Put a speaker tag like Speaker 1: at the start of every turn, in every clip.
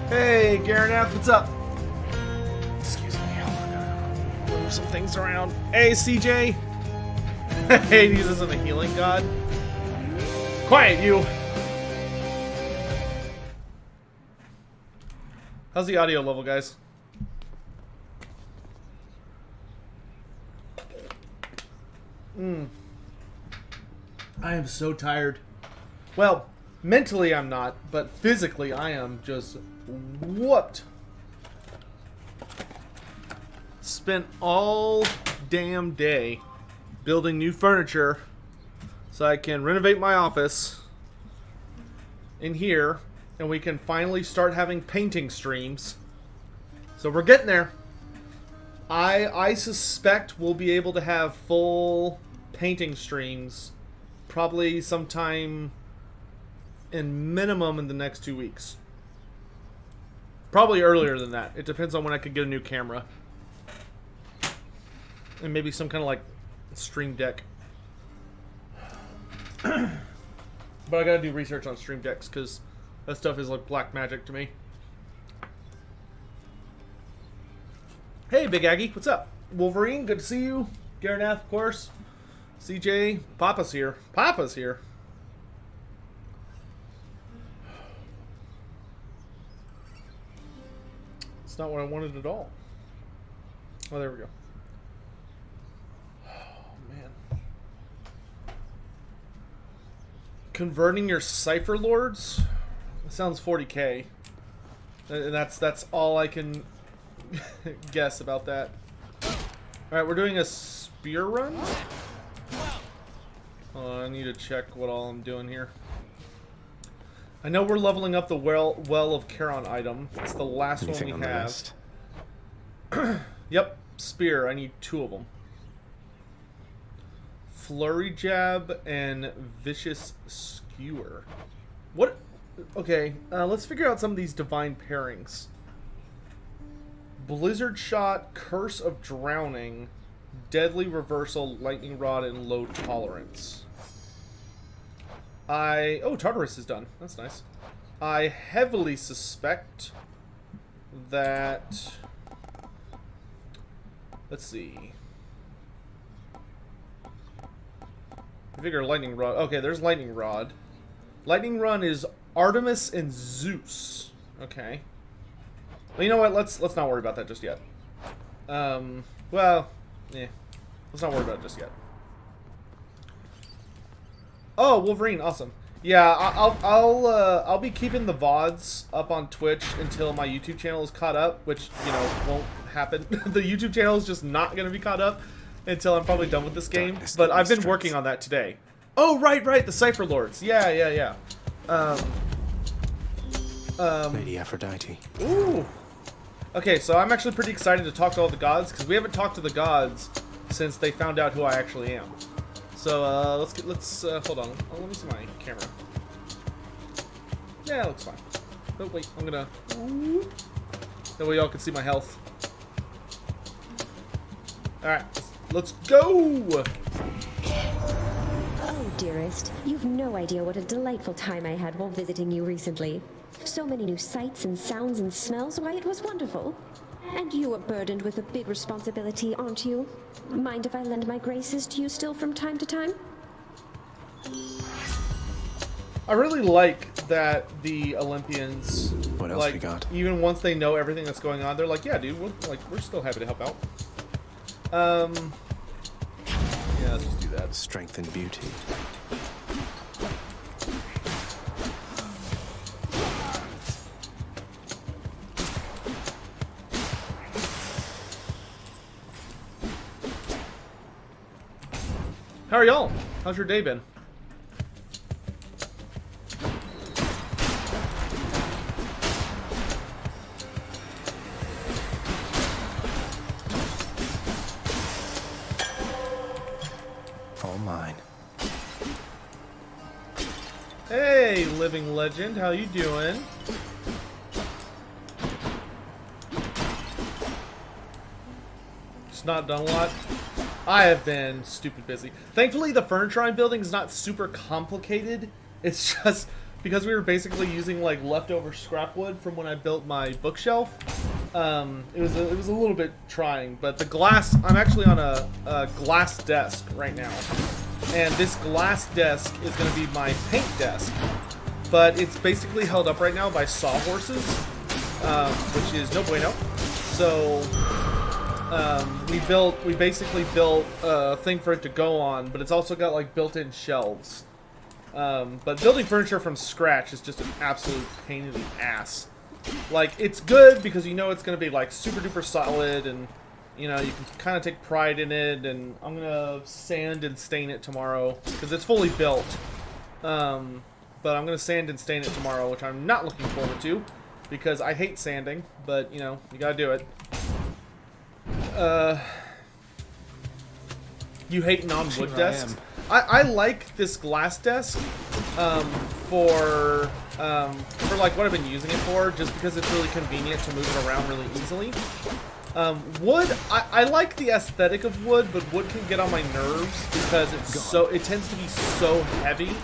Speaker 1: Hey, Garen F, what's up? Excuse me, I'm gonna move some things around. Hey, CJ. Hey, he isn't a healing god. Quiet, you. How's the audio level, guys? I am so tired. Well, mentally I'm not, but physically I am just whooped. Spent all damn day building new furniture so I can renovate my office in here, and we can finally start having painting streams. So we're getting there. I suspect we'll be able to have full painting streams probably sometime in minimum in the next 2 weeks. Probably earlier than that. It depends on when I could get a new camera. And maybe some kind of like stream deck. But I gotta do research on stream decks because that stuff is like black magic to me. Hey, Big Aggie, what's up? Wolverine, good to see you. Garanath, of course. CJ, Papa's here. Papa's here. It's not what I wanted at all. Oh, there we go. Oh, man. Converting your Cypher Lords? That sounds 40k. And that's all I can guess about that. Alright, we're doing a spear run? I need to check what all I'm doing here. I know we're leveling up the Well of Charon item. It's the last
Speaker 2: Anything
Speaker 1: one we
Speaker 2: on
Speaker 1: have.
Speaker 2: the list?
Speaker 1: Yep, spear. I need 2 of them. Flurry Jab and Vicious Skewer. What? Okay, let's figure out some of these divine pairings. Blizzard Shot, Curse of Drowning, Deadly Reversal, Lightning Rod, and Low Tolerance. Oh, Tartarus is done. That's nice. I heavily suspect that... Let's see. I figure Lightning Rod... Okay, there's Lightning Rod. Lightning Run is Artemis and Zeus. Okay. Well, you know what? Let's not worry about that just yet. Well, yeah. Let's not worry about it just yet. Oh, Wolverine, awesome. Yeah, I'll be keeping the VODs up on Twitch until my YouTube channel is caught up, which, you know, won't happen. The YouTube channel is just not going to be caught up until I'm probably done with this game. But I've been working on that today. Oh, right, the Cypher Lords. Yeah.
Speaker 2: Lady Aphrodite.
Speaker 1: Ooh. Okay, so I'm actually pretty excited to talk to all the gods, because we haven't talked to the gods since they found out who I actually am. So, let's hold on. Oh, let me see my camera. Yeah, it looks fine. Oh, wait, I'm gonna... That way y'all can see my health. Alright, let's go!
Speaker 3: Oh, dearest, you've no idea what a delightful time I had while visiting you recently. So many new sights and sounds and smells, why, it was wonderful. And you are burdened with a big responsibility, aren't you? Mind if I lend my graces to you still from time to time?
Speaker 1: I really like that the Olympians,
Speaker 2: What else we got?
Speaker 1: even once they know everything that's going on, they're like, yeah, dude, we're still happy to help out. Yeah, let's just do that.
Speaker 2: Strength and beauty.
Speaker 1: How are y'all? How's your day been?
Speaker 2: All mine.
Speaker 1: Hey, living legend, how you doing? Just not done a lot. I have been stupid busy. Thankfully, the furniture I'm building is not super complicated. It's just because we were basically using like leftover scrap wood from when I built my bookshelf. It was a little bit trying, but the glass. I'm actually on a glass desk right now, and this glass desk is going to be my paint desk. But it's basically held up right now by sawhorses, which is no bueno. So we basically built a thing for it to go on, but it's also got like built-in shelves. But building furniture from scratch is just an absolute pain in the ass. Like, it's good because you know it's going to be like super duper solid, and you know you can kind of take pride in it. And I'm gonna sand and stain it tomorrow because it's fully built. But I'm gonna sand and stain it tomorrow, which I'm not looking forward to because I hate sanding. But you know, you gotta do it. You hate non-wood desks? I like this glass desk for like what I've been using it for, just because it's really convenient to move it around really easily. Wood, I like the aesthetic of wood, but wood can get on my nerves because it tends to be so heavy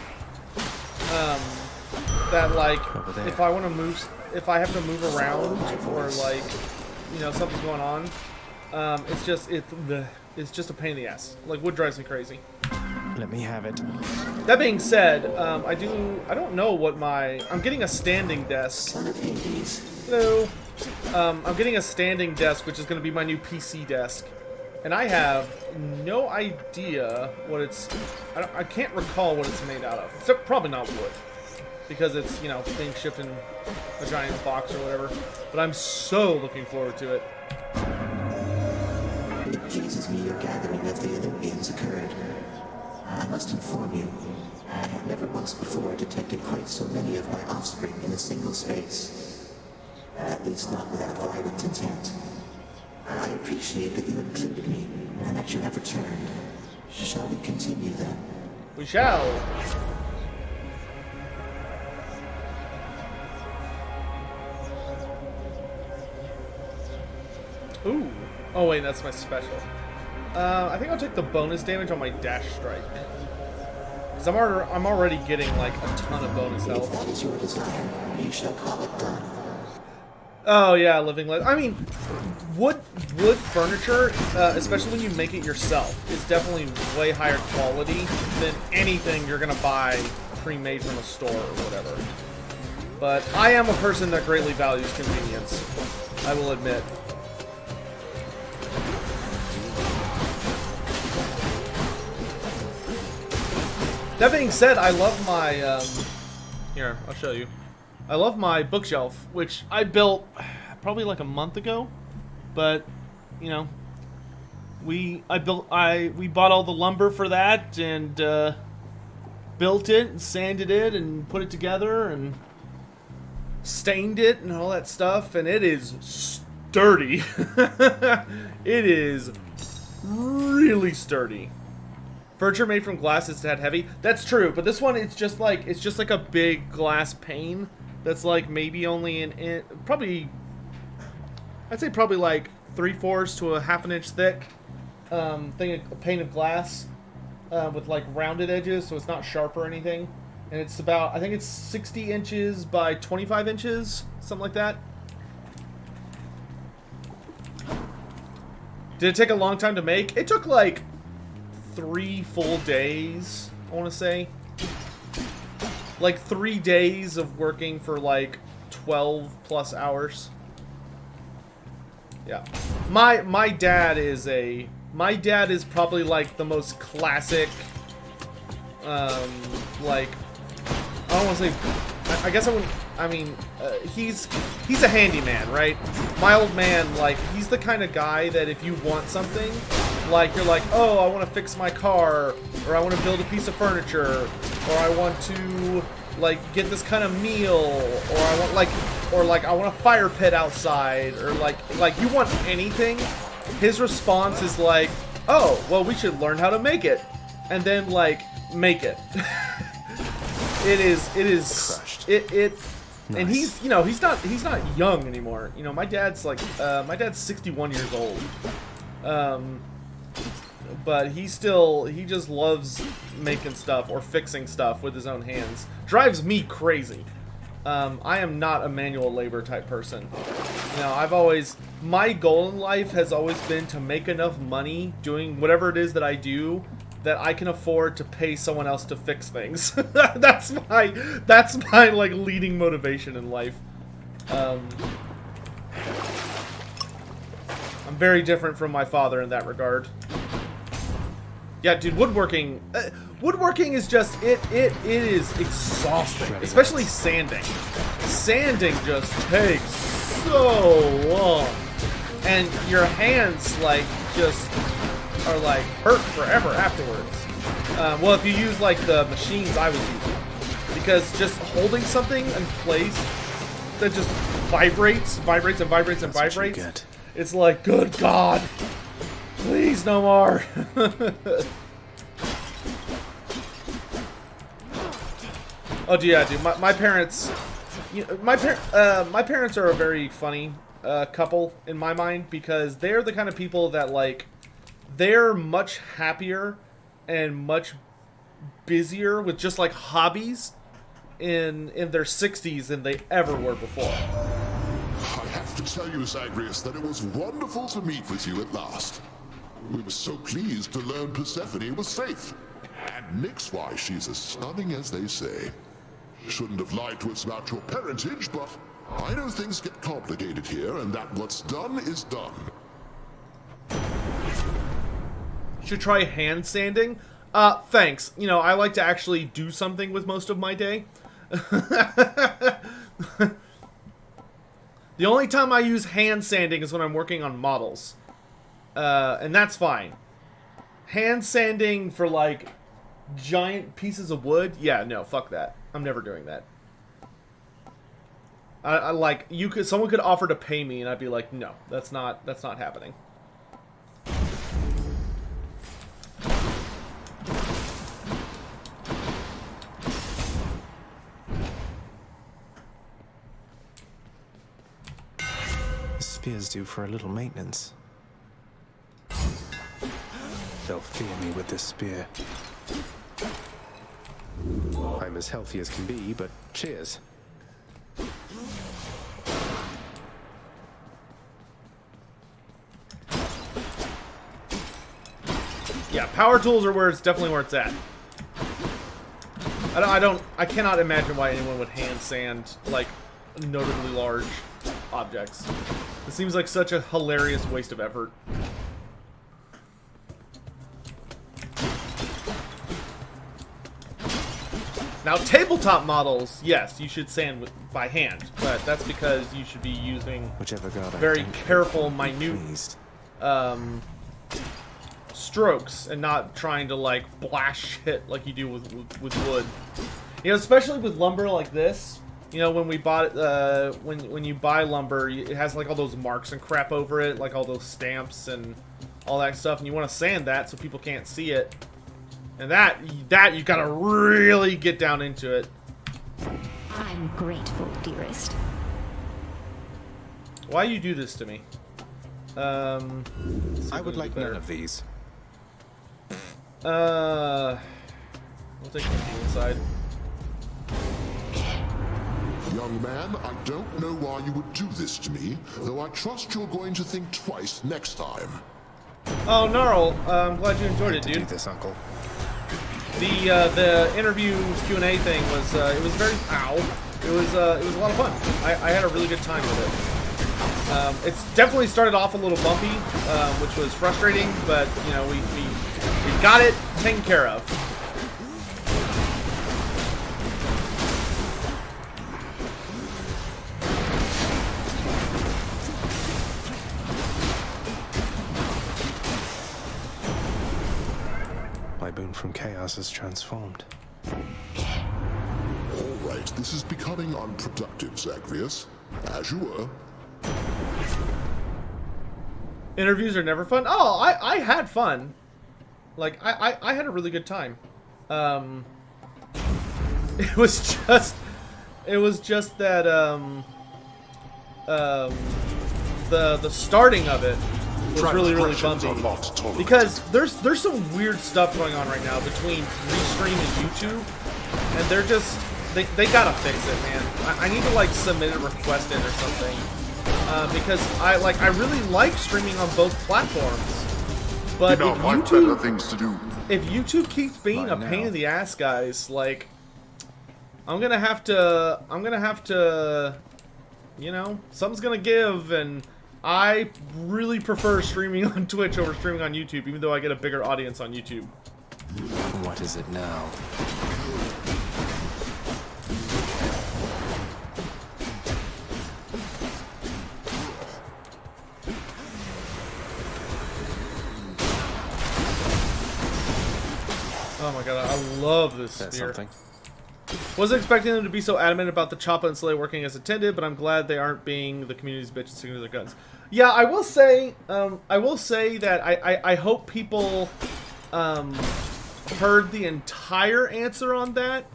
Speaker 1: that like if I want to move, if I have to move around or like you know something's going on, it's just a pain in the ass. Like wood drives me crazy.
Speaker 2: Let me have it.
Speaker 1: That being said, I don't know what I'm getting a standing desk. Hello. I'm getting a standing desk, which is going to be my new PC desk. And I have no idea what I can't recall what it's made out of. It's probably not wood. Because it's, you know, being shipped in a giant box or whatever. But I'm so looking forward to it.
Speaker 4: It pleases me your gathering of the Olympians occurred. I must inform you, I have never once before detected quite so many of my offspring in a single space. At least not without violent intent. I appreciate that you included me, and that you have returned. Shall we continue then?
Speaker 1: We shall. Ooh. Oh wait, that's my special. I think I'll take the bonus damage on my dash strike. Because I'm already getting like a ton of bonus health.
Speaker 4: If that is your desire, you shall call it done.
Speaker 1: Oh yeah, living legend. I mean, wood furniture, especially when you make it yourself, is definitely way higher quality than anything you're gonna buy pre-made from a store or whatever. But I am a person that greatly values convenience, I will admit. That being said, I love my, here, I'll show you. I love my bookshelf, which I built probably like a month ago, but, you know, we bought all the lumber for that, and, built it, and sanded it, and put it together, and stained it, and all that stuff, and it is sturdy. It is really sturdy. Furniture made from glass is that heavy. That's true, but this one it's just like a big glass pane that's like maybe only probably I'd say probably like 3/4 to a half an inch thick thing, a pane of glass with like rounded edges, so it's not sharp or anything. And it's about, I think it's 60 inches by 25 inches, something like that. Did it take a long time to make? It took like 3 full days, I want to say. Like 3 days of working for like 12 plus hours. Yeah. My dad is probably like the most classic like, I don't want to say, I guess I wouldn't, I mean, he's a handyman, right? My old man, like, he's the kind of guy that if you want something, like, you're like, oh, I want to fix my car, or I want to build a piece of furniture, or I want to, like, get this kind of meal, or I want, like, I want a fire pit outside, or, like, you want anything, his response is like, oh, well, we should learn how to make it, and then, like, make it. It is
Speaker 2: Crushed.
Speaker 1: Nice. And he's, you know, he's not young anymore. You know, my dad's like, my dad's 61 years old. but he just loves making stuff or fixing stuff with his own hands. Drives me crazy. I am not a manual labor type person. You know, my goal in life has always been to make enough money doing whatever it is that I do that I can afford to pay someone else to fix things. that's my like leading motivation in life. I'm very different from my father in that regard. Yeah, dude, woodworking is just it is exhausting, especially sanding. Sanding just takes so long, and your hands like just are like hurt forever afterwards. Well, if you use like the machines I was using, because just holding something in place that just vibrates and vibrates and vibrates, it's like, good God, please no more. Oh yeah, dude. My parents, my parents are a very funny couple in my mind, because they're the kind of people that like they're much happier and much busier with just like hobbies in their 60s than they ever were before.
Speaker 5: I have to tell you, Zagreus, that it was wonderful to meet with you at last. We were so pleased to learn Persephone was safe. And Nyx-wise, she's as stunning as they say. Shouldn't have lied to us about your parentage, but I know things get complicated here, and that what's done is done.
Speaker 1: Should try hand sanding. Thanks. You know, I like to actually do something with most of my day. The only time I use hand sanding is when I'm working on models. And that's fine. Hand sanding for, like, giant pieces of wood? Yeah, no, fuck that. I'm never doing that. I like, someone could offer to pay me, and I'd be like, no, that's not happening.
Speaker 2: The spear's due for a little maintenance. They'll fear me with this spear. I'm as healthy as can be, but cheers.
Speaker 1: Yeah, power tools are definitely where it's at. I cannot imagine why anyone would hand sand, like, notably large objects. It seems like such a hilarious waste of effort. Now, tabletop models, yes, you should sand by hand, but that's because you should be using very careful, minute strokes and not trying to like blast shit like you do with wood. You know, especially with lumber like this. You know, when we bought it, when you buy lumber, it has like all those marks and crap over it, like all those stamps and all that stuff, and you want to sand that so people can't see it. And that you gotta really get down into it.
Speaker 3: I'm grateful, dearest.
Speaker 1: Why you do this to me?
Speaker 2: I would like none of these.
Speaker 1: We'll take the inside.
Speaker 5: Young man, I don't know why you would do this to me, though I trust you're going to think twice next time.
Speaker 1: Oh, Gnarl, I'm glad you enjoyed it, dude.
Speaker 2: Do this, Uncle.
Speaker 1: The interview Q&A thing was it was very it was a lot of fun. I had a really good time with it. It's definitely started off a little bumpy, which was frustrating, but you know we got it taken care of.
Speaker 2: My boon from chaos is transformed.
Speaker 5: All right, this is becoming unproductive, Zagreus. As you were.
Speaker 1: Interviews are never fun. Oh, I had fun. Like I had a really good time. It was just that the starting of it was really
Speaker 5: Transgressions
Speaker 1: bumpy.
Speaker 5: are not tolerated.
Speaker 1: Because there's some weird stuff going on right now between Restream and YouTube, and they're just they gotta fix it, man. I need to like submit a request in or something because I really like streaming on both platforms, but
Speaker 5: You know,
Speaker 1: if
Speaker 5: I've better
Speaker 1: YouTube
Speaker 5: things to do.
Speaker 1: if YouTube keeps being a
Speaker 2: Right
Speaker 1: pain
Speaker 2: now.
Speaker 1: in the ass, guys, like I'm gonna have to, you know, something's gonna give, and I really prefer streaming on Twitch over streaming on YouTube, even though I get a bigger audience on YouTube.
Speaker 2: What is it now?
Speaker 1: Oh my god, I love this
Speaker 2: That's
Speaker 1: spear.
Speaker 2: something.
Speaker 1: Wasn't expecting them to be so adamant about the Choppa and Slay working as intended, but I'm glad they aren't being the community's bitch and sticking to their guns. Yeah, I will say that I hope people heard the entire answer on that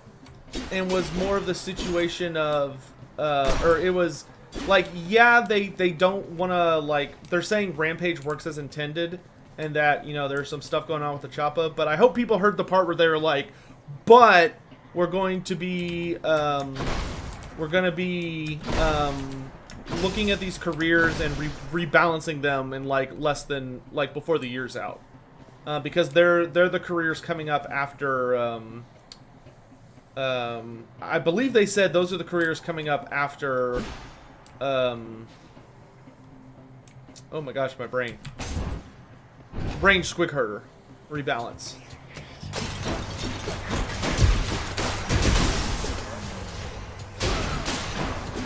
Speaker 1: and was more of the situation of, or it was like, yeah, they don't want to, like, they're saying Rampage works as intended and that, you know, there's some stuff going on with the Choppa, but I hope people heard the part where they were like, but we're going to be looking at these careers and rebalancing them in like less than like before the year's out, because they're the careers coming up after. I believe they said those are the careers coming up after. Oh my gosh, my brain. Range Squig Herder, rebalance.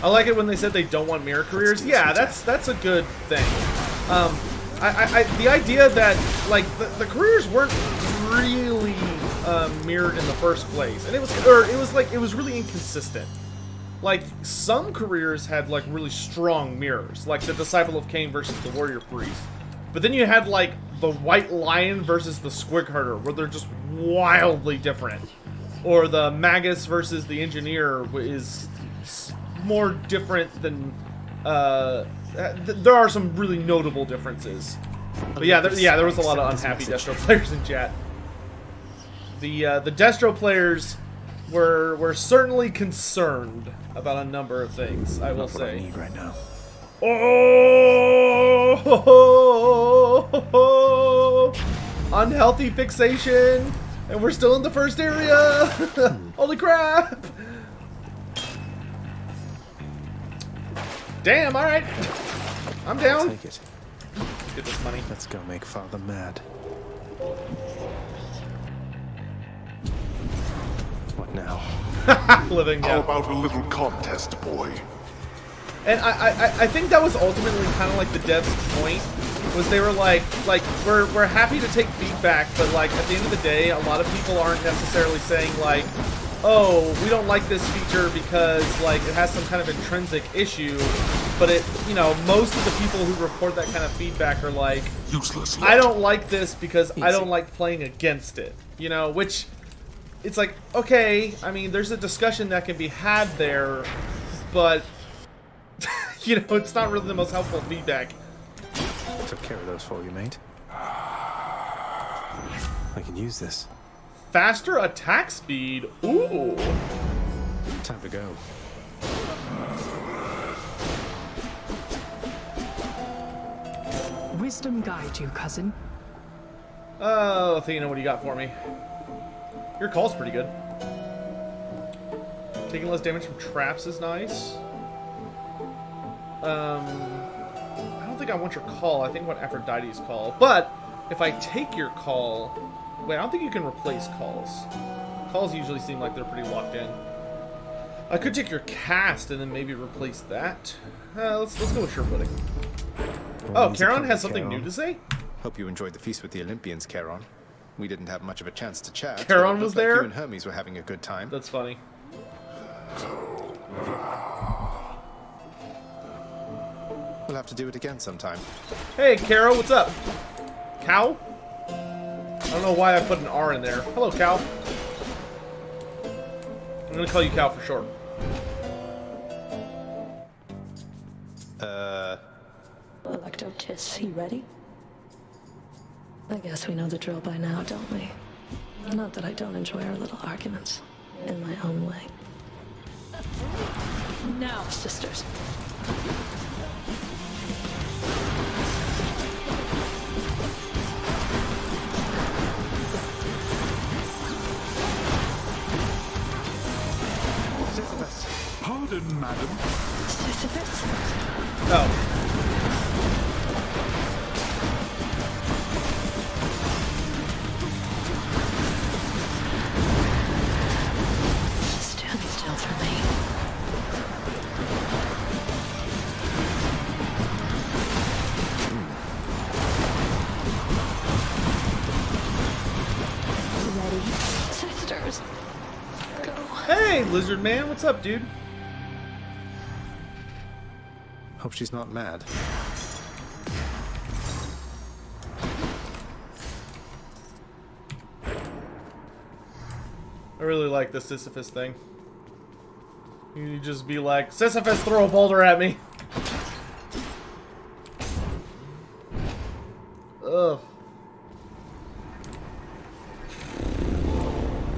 Speaker 1: I like it when they said they don't want mirror careers. Yeah, that's a good thing. The idea that like the careers weren't really mirrored in the first place, and it was really inconsistent. Like some careers had like really strong mirrors, like the Disciple of Cain versus the Warrior Priest. But then you had like the White Lion versus the Squig Herder, where they're just wildly different. Or the Magus versus the Engineer is more different than there are some really notable differences. But yeah, there was a lot of unhappy Destro players in chat. The Destro players were certainly concerned about a number of things, I will
Speaker 2: Not what I
Speaker 1: say.
Speaker 2: need right now.
Speaker 1: Oh, unhealthy fixation, and we're still in the first area. Holy crap! Damn, alright. I'm down.
Speaker 2: Take it.
Speaker 1: Get this money.
Speaker 2: Let's go make Father mad. What now?
Speaker 1: Living,
Speaker 5: How
Speaker 1: yeah.
Speaker 5: about a little contest, boy?
Speaker 1: And I think that was ultimately kind of like the devs' point, was they were like we're happy to take feedback, but like at the end of the day, a lot of people aren't necessarily saying like, oh, we don't like this feature because like it has some kind of intrinsic issue, but it, you know, most of the people who report that kind of feedback are like,
Speaker 5: Useless.
Speaker 1: I don't like this because I don't like playing against it, you know, which it's like, okay, I mean, there's a discussion that can be had there, but you know, it's not really the most helpful feedback.
Speaker 2: Took care of those for you, mate. I can use this.
Speaker 1: Faster attack speed. Ooh.
Speaker 2: Time to go.
Speaker 6: Wisdom guide you, cousin.
Speaker 1: Oh, Athena, what do you got for me? Your call's pretty good. Taking less damage from traps is nice. I don't think I want your call. I think I want Aphrodite's call. But if I take your call, wait, I don't think you can replace calls. Calls usually seem like they're pretty locked in. I could take your cast and then maybe replace that. Let's go with Surefooting. Oh,
Speaker 2: Easy
Speaker 1: Charon
Speaker 2: coming,
Speaker 1: has something
Speaker 2: Charon.
Speaker 1: new to say?
Speaker 7: Hope you enjoyed the feast with the Olympians, Charon. We didn't have much of a chance to chat.
Speaker 1: Charon
Speaker 7: but it
Speaker 1: was
Speaker 7: looked like
Speaker 1: there?
Speaker 7: You and Hermes were having a good time.
Speaker 1: That's funny.
Speaker 7: We'll have to do it again sometime.
Speaker 1: Hey, Caro, what's up? Cow? I don't know why I put an R in there. Hello, Cow. I'm gonna call you Cow for short.
Speaker 8: Electro Kiss, you ready?
Speaker 6: I guess we know the drill by now, don't we? Not that I don't enjoy our little arguments, in my own way. Now, sisters.
Speaker 5: Pardon, madam.
Speaker 6: Sisyphus?
Speaker 1: Oh.
Speaker 6: Stand still for me.
Speaker 3: Ready?
Speaker 6: Sisters. Go.
Speaker 1: Hey, lizard man, what's up, dude?
Speaker 2: Hope she's not mad.
Speaker 1: I really like the Sisyphus thing. You just be like, Sisyphus, throw a boulder at me. Ugh.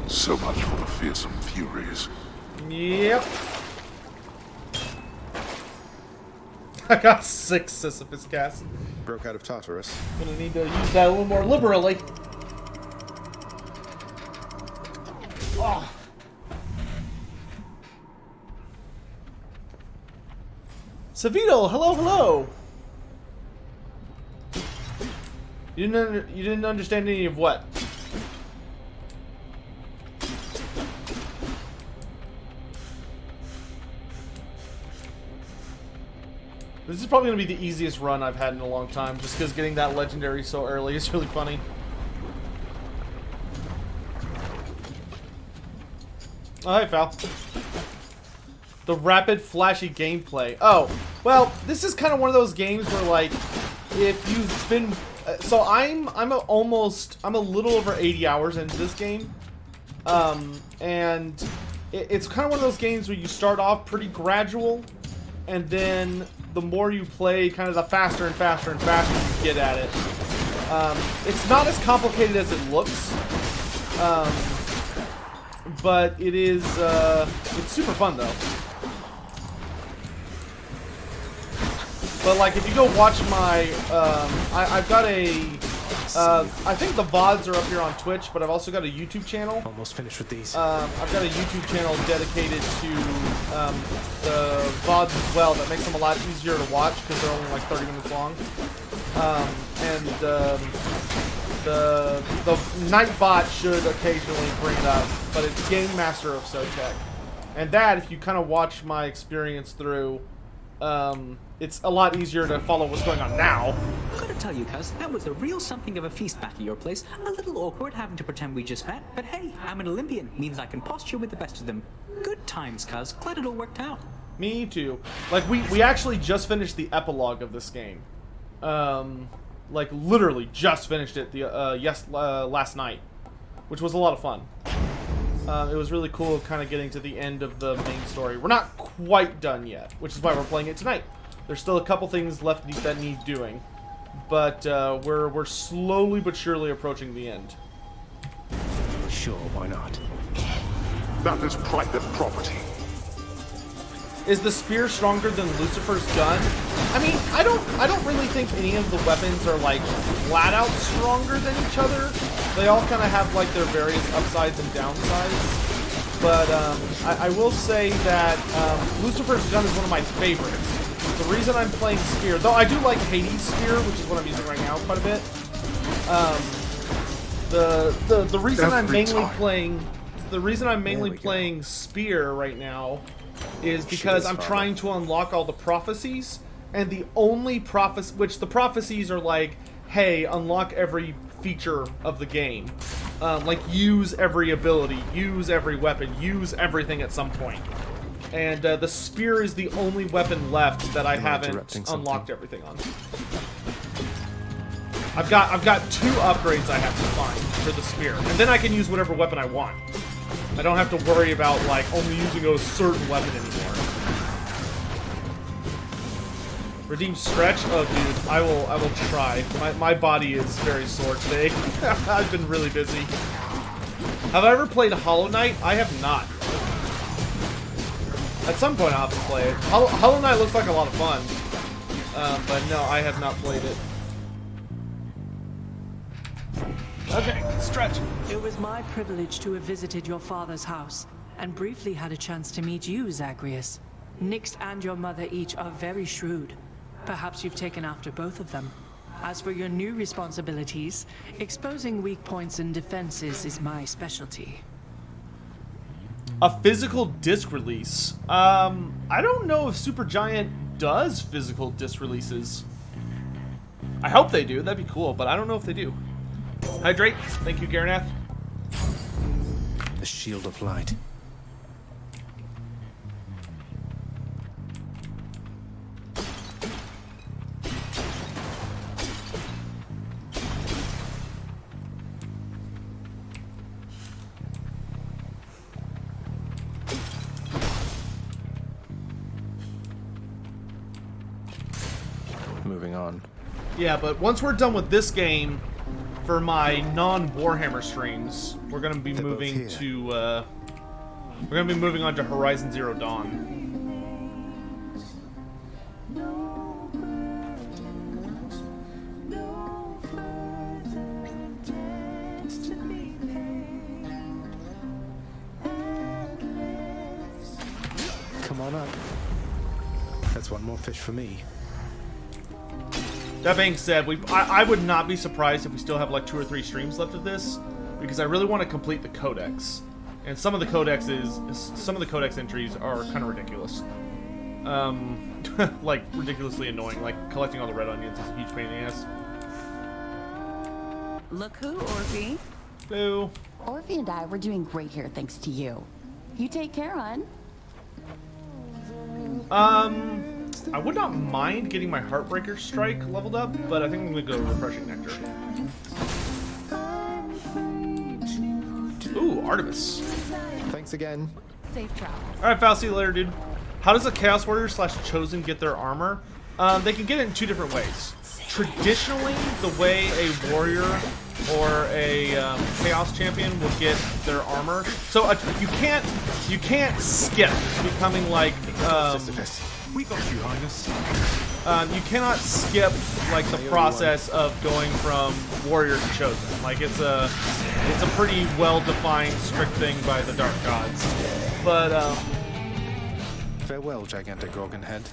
Speaker 5: So much for the fearsome furies.
Speaker 1: Yep. I got 6 Sisyphus casts.
Speaker 7: Broke out of Tartarus.
Speaker 1: Gonna need to use that a little more liberally. Oh. Savito, hello, hello. You didn't understand any of what? This is probably going to be the easiest run I've had in a long time, just because getting that legendary so early is really funny. Oh, hi, Val. The rapid, flashy gameplay. Oh, well, this is kind of one of those games where, like, if you've been... so I'm a little over 80 hours into this game. And it's kind of one of those games where you start off pretty gradual, and then the more you play, kind of the faster and faster and faster you get at it. It's not as complicated as it looks, but it is, it's super fun though. But like, if you go watch my, I've got a, I think the VODs are up here on Twitch, but I've also got a YouTube channel.
Speaker 2: Almost finished with these.
Speaker 1: I've got a YouTube channel dedicated to the VODs as well. That makes them a lot easier to watch because they're only like 30 minutes long. And the Nightbot should occasionally bring it up, but it's Game Master of Sotek. And that, if you kind of watch my experience through, it's a lot easier to follow what's going on now.
Speaker 8: Gotta tell you, cuz, that was a real something of a feast back at your place. A little awkward having to pretend we just met, but hey, I'm an Olympian. Means I can posture with the best of them. Good times, cuz. Glad it all worked out.
Speaker 1: Me too. Like, we actually just finished the epilogue of this game. Like, literally just finished it last night, which was a lot of fun. It was really cool kind of getting to the end of the main story. We're not quite done yet, which is why we're playing it tonight. There's still a couple things left that need doing, but we're slowly but surely approaching the end.
Speaker 2: Sure, why not?
Speaker 5: That is private property.
Speaker 1: Is the spear stronger than Lucifer's gun? I mean, I don't really think any of the weapons are like flat out stronger than each other. They all kind of have like their various upsides and downsides. But I will say that Lucifer's gun is one of my favorites. The reason I'm playing spear, though I do like Hades' spear, which is what I'm using right now quite a bit. The reason I'm mainly playing spear right now is because I'm trying to unlock all the prophecies, and the only the prophecies are like, hey, unlock every feature of the game. Like, use every ability, use every weapon, use everything at some point. And the spear is the only weapon left that I haven't unlocked everything on. I've got 2 upgrades I have to find for the spear, and then I can use whatever weapon I want. I don't have to worry about like only using a certain weapon anymore. Redeem stretch? Oh, dude, I will try. My body is very sore today. I've been really busy. Have I ever played Hollow Knight? I have not. At some point I'll have to play it. Hollow Knight looks like a lot of fun. But no, I have not played it. Okay, stretch.
Speaker 9: It was my privilege to have visited your father's house, and briefly had a chance to meet you, Zagreus. Nyx and your mother each are very shrewd. Perhaps you've taken after both of them. As for your new responsibilities, exposing weak points and defenses is my specialty.
Speaker 1: A physical disc release. I don't know if Supergiant does physical disc releases. I hope they do. That'd be cool, but I don't know if they do. Hydrate. Thank you, Garnath.
Speaker 2: The shield of light.
Speaker 7: Moving on.
Speaker 1: Yeah, but once we're done with this game, for my non-Warhammer streams, we're gonna be moving to we're gonna be moving on to Horizon Zero Dawn.
Speaker 2: Come on up. That's one more fish for me.
Speaker 1: That being said, I would not be surprised if we still have like 2 or 3 streams left of this, because I really want to complete the codex, and some of the codex entries are kind of ridiculous, like ridiculously annoying. Like collecting all the red onions is a huge pain in the ass.
Speaker 10: Look who, Orphe.
Speaker 1: Boo.
Speaker 10: Orphe and I were doing great here thanks to you. You take care, hon.
Speaker 1: I would not mind getting my Heartbreaker Strike leveled up, but I think I'm gonna go Refreshing Nectar. Ooh, Artemis.
Speaker 7: Thanks again.
Speaker 10: Safe travel.
Speaker 1: Alright, Faust, see you later, dude. How does a Chaos Warrior / Chosen get their armor? They can get it in 2 different ways. Traditionally, the way a warrior or a Chaos Champion will get their armor. So you can't skip becoming like
Speaker 2: We got you, Highness.
Speaker 1: you cannot skip like the process of going from warrior to chosen. Like it's a pretty well-defined, strict thing by the Dark Gods. But
Speaker 7: Farewell, gigantic Gorgon head.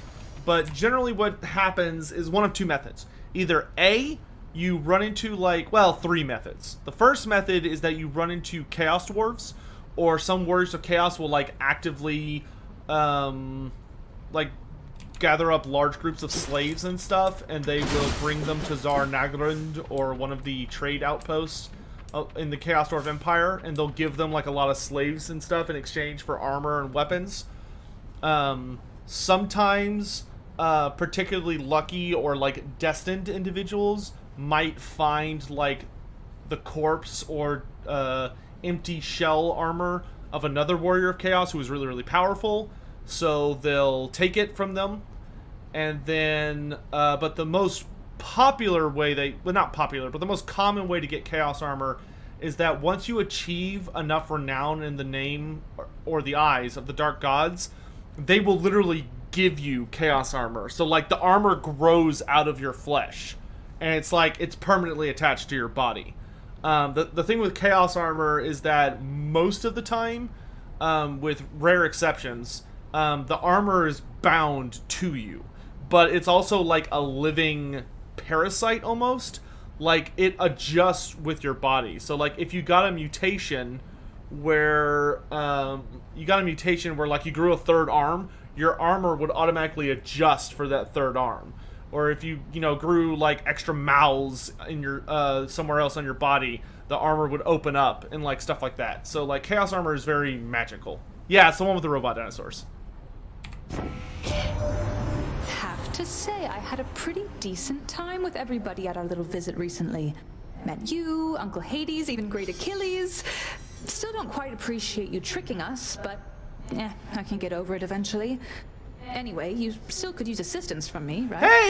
Speaker 1: but generally, what happens is one of 2 methods. Either A, you run into 3 methods. The first method is that you run into Chaos Dwarves, or some Warriors of Chaos will actively gather up large groups of slaves and stuff, and they will bring them to Tsar Nagrund or one of the trade outposts in the Chaos Dwarf Empire, and they'll give them a lot of slaves and stuff in exchange for armor and weapons. Sometimes particularly lucky or destined individuals might find the corpse or empty shell armor of another Warrior of Chaos who is really, really powerful, so they'll take it from them. And then but the most popular way not popular, but the most common way to get Chaos armor is that once you achieve enough renown in the name or the eyes of the Dark Gods, they will literally give you Chaos armor. So the armor grows out of your flesh, and it's permanently attached to your body. The thing with Chaos armor is that most of the time, with rare exceptions, the armor is bound to you, but it's also like a living parasite almost. It adjusts with your body. So if you got a mutation where you grew a 3rd arm, your armor would automatically adjust for that 3rd arm. Or if you grew extra mouths in your somewhere else on your body, the armor would open up and stuff like that. So Chaos armor is very magical. Yeah, it's the one with the robot dinosaurs.
Speaker 11: Have to say, I had a pretty decent time with everybody at our little visit recently. Met you, Uncle Hades, even Great Achilles. Still don't quite appreciate you tricking us, but I can get over it eventually. Anyway, you still could use assistance from me, right?
Speaker 1: Hey!